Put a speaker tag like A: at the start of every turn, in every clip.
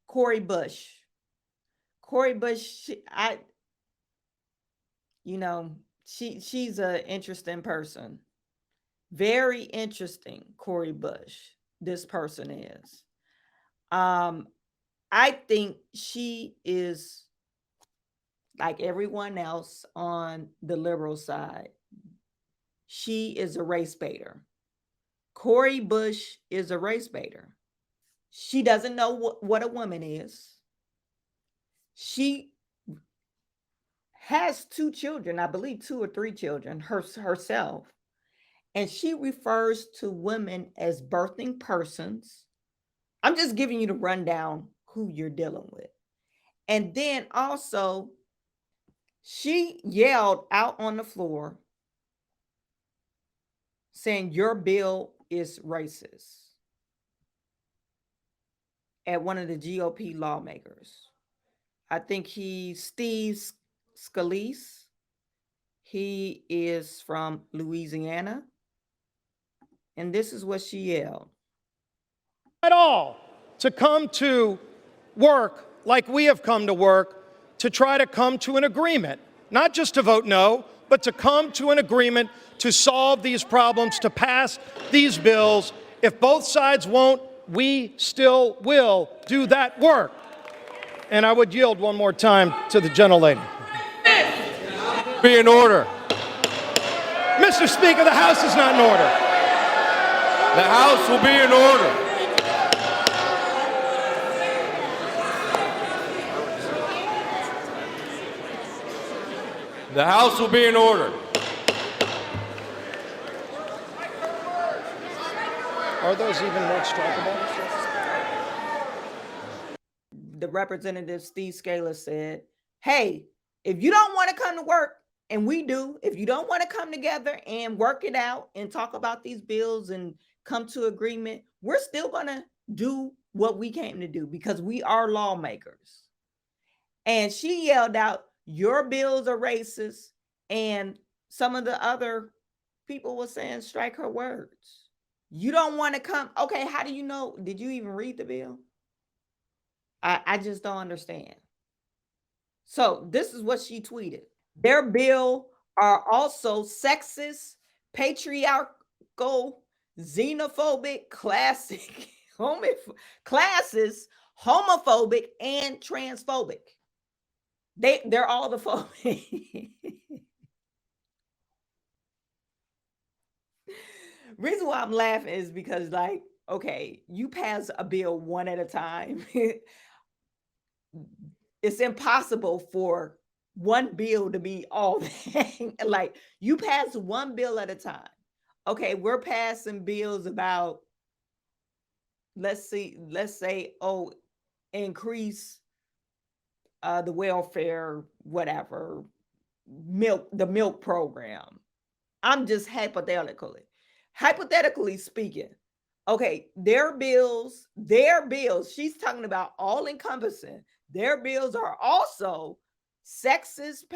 A: Cori Bush. Cori Bush, she's an interesting person. Very interesting, Cori Bush. This person is. Um, I think she is like everyone else on the liberal side. She is a race baiter. Cori Bush is a race baiter. She doesn't know what a woman is. She has two children, I believe two or three children herself. And she refers to women as birthing persons. I'm just giving you the rundown who you're dealing with. And then also, she yelled out on the floor saying, "Your bill is racist," at one of the GOP lawmakers. I think he's Steve Scalise. He is from Louisiana. And this is what she yelled.
B: At all to come to work like we have come to work to try to come to an agreement, not just to vote no, but to come to an agreement to solve these problems, to pass these bills. If both sides won't, we still will do that work. And I would yield one more time to the gentlelady.
C: Be in order.
B: Mr. Speaker, the House is not in order.
C: The House will be in order. The House will be in order.
B: Are those even words strikable?
A: The representative Steve Scalise said, "Hey, if you don't want to come to work, and we do, if you don't want to come together and work it out and talk about these bills and come to agreement, we're still going to do what we came to do because we are lawmakers." And she yelled out, "Your bills are racist." And some of the other people were saying, strike her words. You don't want to come. Okay, how do you know? Did you even read the bill? I just don't understand. So this is what she tweeted. Their bill are also sexist, patriarchal, xenophobic, classist, homophobic, and transphobic. They're all the phobic. Reason why I'm laughing is because, like, okay, you pass a bill one at a time. It's impossible for one bill to be all that. Like, you pass one bill at a time. Okay, we're passing bills about, let's say, increase the welfare, whatever, the milk program. I'm just hypothetically speaking. Okay, their bills, she's talking about all encompassing. Their bills are also sexist,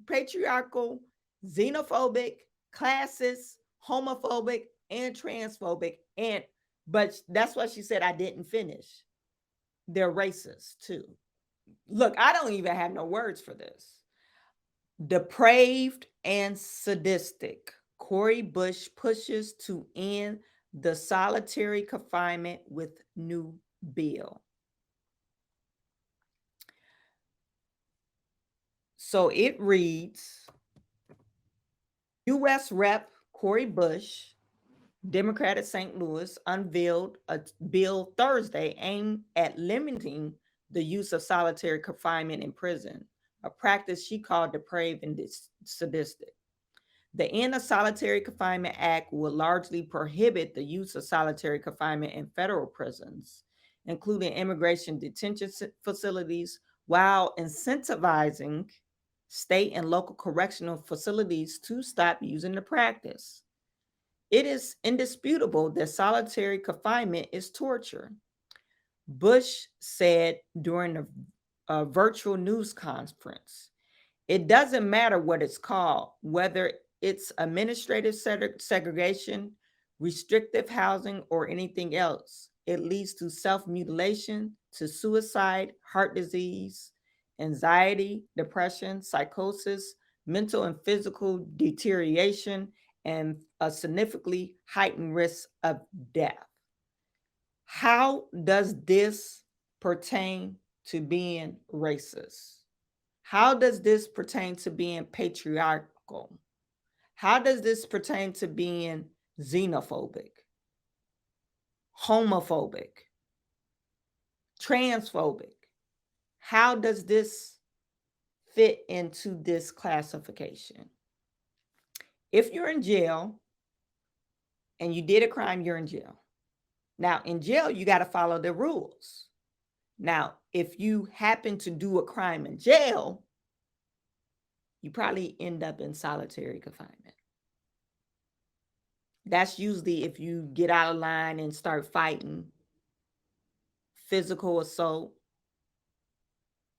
A: patriarchal, xenophobic, classist, homophobic, and transphobic. But that's why she said I didn't finish. They're racist too. Look, I don't even have no words for this. Depraved and sadistic. Cori Bush pushes to end the solitary confinement with new bill. So it reads, U.S. Rep. Cori Bush, Democrat of St. Louis, unveiled a bill Thursday aimed at limiting the use of solitary confinement in prison, a practice she called depraved and sadistic. The End of Solitary Confinement Act will largely prohibit the use of solitary confinement in federal prisons, including immigration detention facilities, while incentivizing state and local correctional facilities to stop using the practice. It is indisputable that solitary confinement is torture, Bush said during a virtual news conference. It doesn't matter what it's called, whether it's administrative segregation, restrictive housing, or anything else. it leads to self-mutilation, to suicide, heart disease, anxiety, depression, psychosis, mental and physical deterioration, and a significantly heightened risk of death. How does this pertain to being racist? How does this pertain to being patriarchal? How does this pertain to being xenophobic, homophobic, transphobic? How does this fit into this classification? If you're in jail and you did a crime, you're in jail. Now, in jail, you got to follow the rules. Now, if you happen to do a crime in jail, you probably end up in solitary confinement. That's usually if you get out of line and start fighting, physical assault.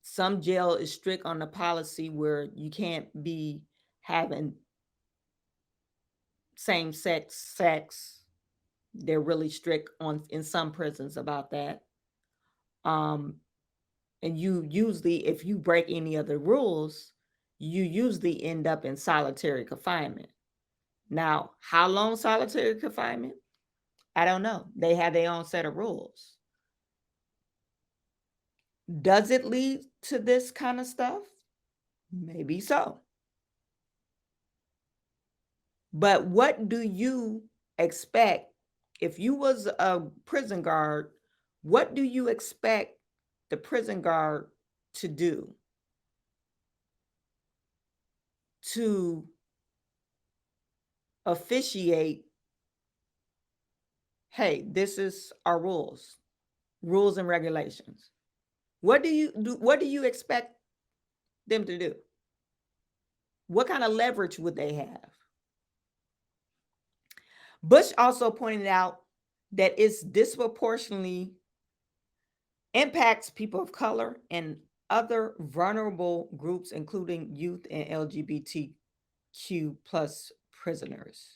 A: Some jail is strict on the policy where you can't be having same-sex sex. They're really strict in some prisons about that. And you usually, if you break any of the rules, you usually end up in solitary confinement. Now, how long solitary confinement? I don't know. They have their own set of rules. Does it lead to this kind of stuff? Maybe so. But what do you expect if you was a prison guard? What do you expect the prison guard to do to officiate? Hey, this is our rules and regulations. What do you do? What do you expect them to do? What kind of leverage would they have? Bush also pointed out that it's disproportionately impacts people of color and other vulnerable groups, including youth and LGBTQ plus prisoners.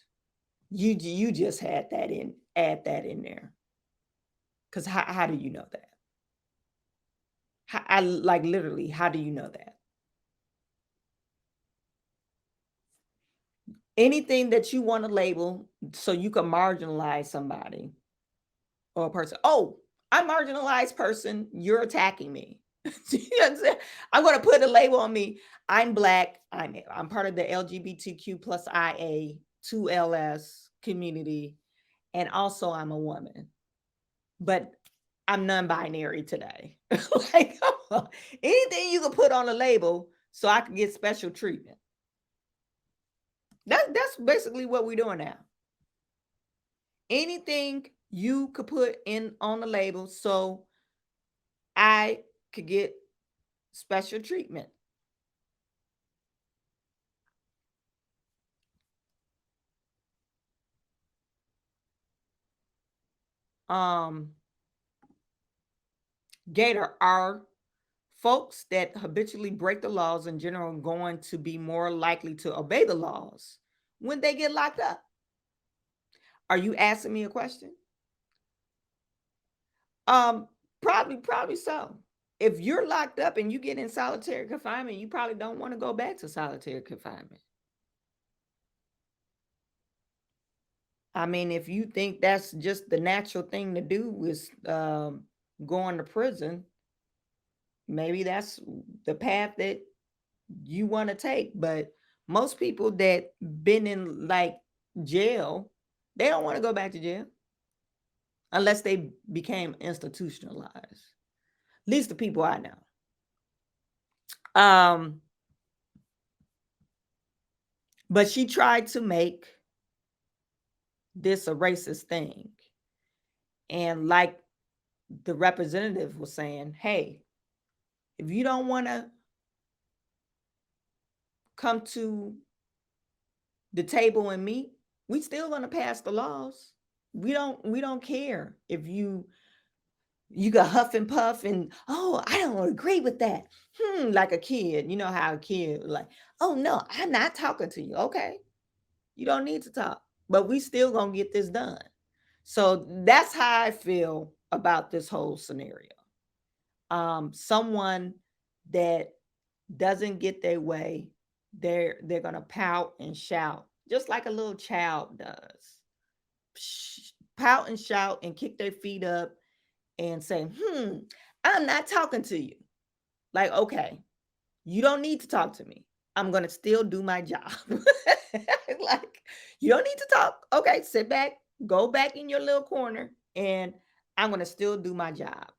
A: You just had that in, add that in there. Because how do you know that? Literally, how do you know that? Anything that you want to label so you can marginalize somebody or a person. Oh, I'm a marginalized person. You're attacking me. You know what I'm saying? I'm going to put a label on me. I'm Black. I'm part of the LGBTQ plus IA 2LS community. And also I'm a woman. But I'm non-binary today. Like, anything you can put on a label so I can get special treatment. That's basically what we're doing now. Anything you could put in on the label so I could get special treatment. Gator, are folks that habitually break the laws in general going to be more likely to obey the laws when they get locked up? Are you asking me a question? Probably so. If you're locked up and you get in solitary confinement, you probably don't want to go back to solitary confinement. I mean, if you think that's just the natural thing to do is going to prison, maybe that's the path that you want to take. But most people that been in like jail, they don't want to go back to jail unless they became institutionalized. At least the people I know. But she tried to make this a racist thing. And like the representative was saying, hey, if you don't want to come to the table and meet, we still going to pass the laws. We don't care if you got huff and puff and, oh, I don't agree with that. Like a kid, you know how a kid like, oh no, I'm not talking to you. Okay, you don't need to talk, but we still gonna get this done. So that's how I feel about this whole scenario. Someone that doesn't get their way, they're gonna pout and shout, just like a little child does. Pout and shout and kick their feet up and say, I'm not talking to you. Like, okay, you don't need to talk to me. I'm gonna still do my job. Like, you don't need to talk. Okay, sit back, go back in your little corner, and I'm gonna still do my job.